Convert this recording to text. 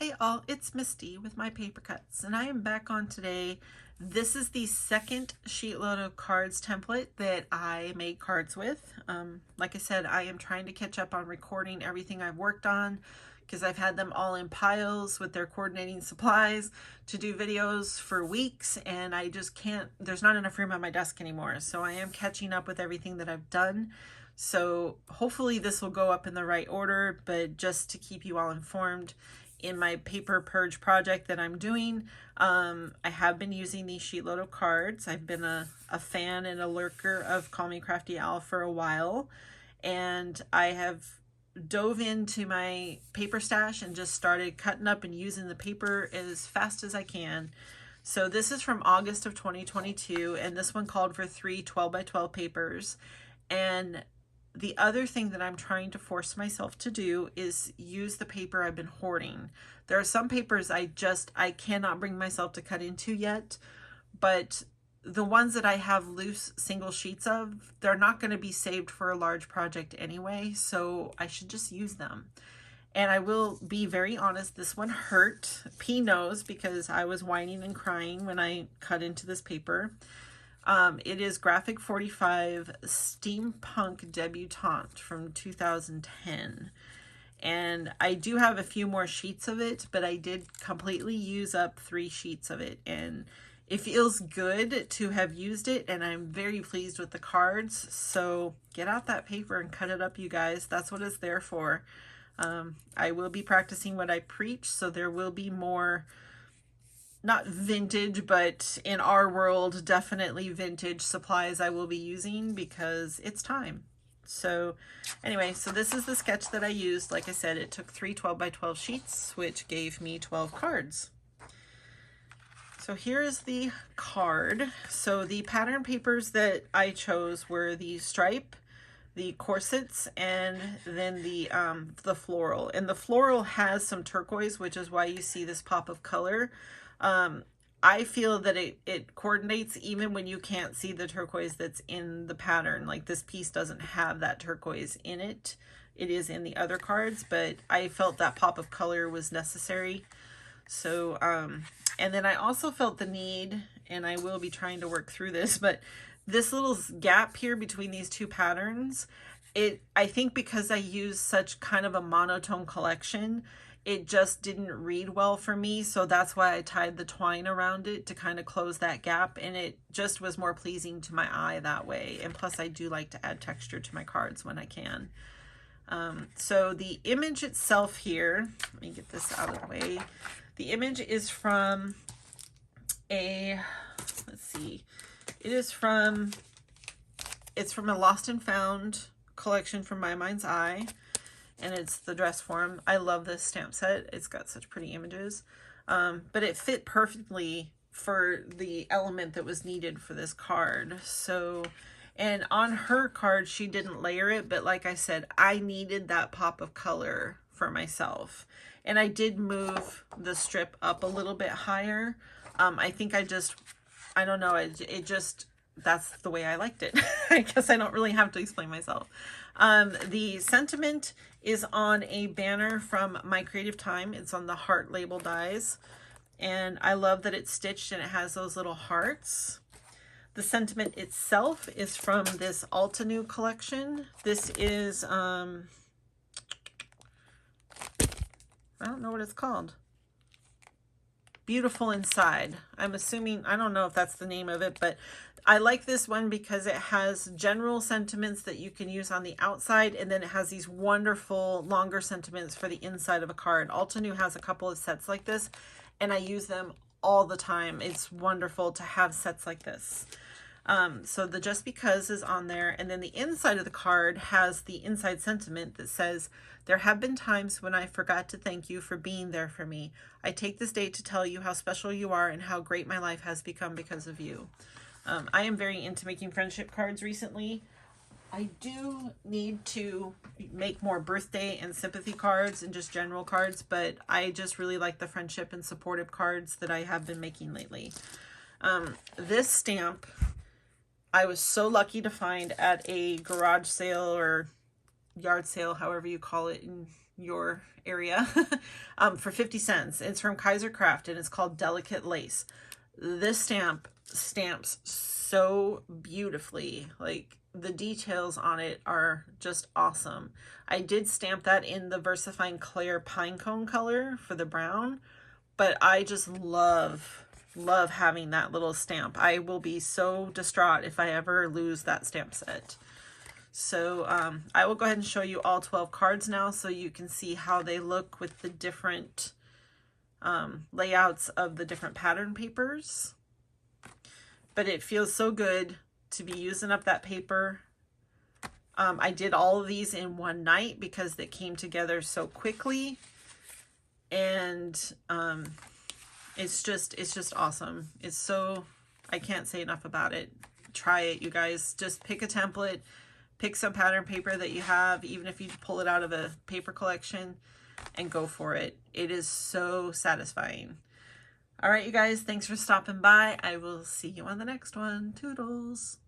Hey all, it's Misty with my paper cuts, and I am back on today. This is the second Sheetload of cards template that I made cards with. Like I said, I am trying to catch up on recording everything I've worked on because I've had them all in piles with their coordinating supplies to do videos for weeks, and I just can't, there's not enough room on my desk anymore. So I am catching up with everything that I've done. So hopefully this will go up in the right order, but just to keep you all informed, in my paper purge project that I'm doing, I have been using these Sheetload of cards. I've been a fan and a lurker of Call Me Crafty Owl for a while, and I have dove into my paper stash and just started cutting up and using the paper as fast as I can. So this is from August of 2022, and this one called for 3 12 by 12 papers. And the other thing that I'm trying to force myself to do is use the paper I've been hoarding. There are some papers I cannot bring myself to cut into yet, but the ones that I have loose single sheets of, they're not going to be saved for a large project anyway, so I should just use them. And I will be very honest, this one hurt. P knows because I was whining and crying when I cut into this paper. It is Graphic 45 Steampunk Debutante from 2010. And I do have a few more sheets of it, but I did completely use up 3 sheets of it. And it feels good to have used it, and I'm very pleased with the cards. So get out that paper and cut it up, you guys. That's what it's there for. I will be practicing what I preach, so there will be more, not vintage, but in our world, definitely vintage supplies I will be using because it's time. So anyway, so this is the sketch that I used. Like I said, it took 3 12 by 12 sheets, which gave me 12 cards. So here's the card. So the pattern papers that I chose were the stripe, the corsets, and then the floral. And the floral has some turquoise, which is why you see this pop of color. I feel that it coordinates even when you can't see the turquoise that's in the pattern. Like this piece doesn't have that turquoise in it. It is in the other cards, but I felt that pop of color was necessary. So, and then I also felt the need, and I will be trying to work through this, but this little gap here between these two patterns, I think because I use such kind of a monotone collection, it just didn't read well for me. So that's why I tied the twine around it to kind of close that gap. And it just was more pleasing to my eye that way. And plus I do like to add texture to my cards when I can. So the image itself here, let me get this out of the way. The image is from let's see, it's from a Lost and Found collection from My Mind's Eye. And it's the dress form. I love this stamp set. It's got such pretty images. But it fit perfectly for the element that was needed for this card. So, and on her card, she didn't layer it, but like I said, I needed that pop of color for myself. And I did move the strip up a little bit higher. I think I don't know, that's the way I liked it. I guess I don't really have to explain myself. The sentiment is on a banner from My Creative Time. It's on the heart label dies. And I love that it's stitched and it has those little hearts. The sentiment itself is from this Altenew collection. This is, I don't know what it's called. Beautiful Inside. I'm assuming, I don't know if that's the name of it, but I like this one because it has general sentiments that you can use on the outside, and then it has these wonderful longer sentiments for the inside of a card. Altenew has a couple of sets like this, and I use them all the time. It's wonderful to have sets like this. So the Just Because is on there, and then the inside of the card has the inside sentiment that says, "There have been times when I forgot to thank you for being there for me. I take this day to tell you how special you are and how great my life has become because of you." I am very into making friendship cards recently. I do need to make more birthday and sympathy cards and just general cards, but I just really like the friendship and supportive cards that I have been making lately. This stamp, I was so lucky to find at a garage sale or yard sale, however you call it in your area for 50 cents. It's from Kaiser Craft and it's called Delicate Lace. This stamp stamps so beautifully. Like, the details on it are just awesome. I did stamp that in the VersaFine Claire Pinecone color for the brown, but I just love having that little stamp. I will be so distraught if I ever lose that stamp set. So I will go ahead and show you all 12 cards now so you can see how they look with the different layouts of the different pattern papers. But it feels so good to be using up that paper. I did all of these in one night because they came together so quickly, and it's just awesome. It's so, I can't say enough about it. Try it, you guys. Just pick a template, pick some pattern paper that you have, even if you pull it out of a paper collection, and go for it. It is so satisfying. All right, you guys, thanks for stopping by. I will see you on the next one. Toodles.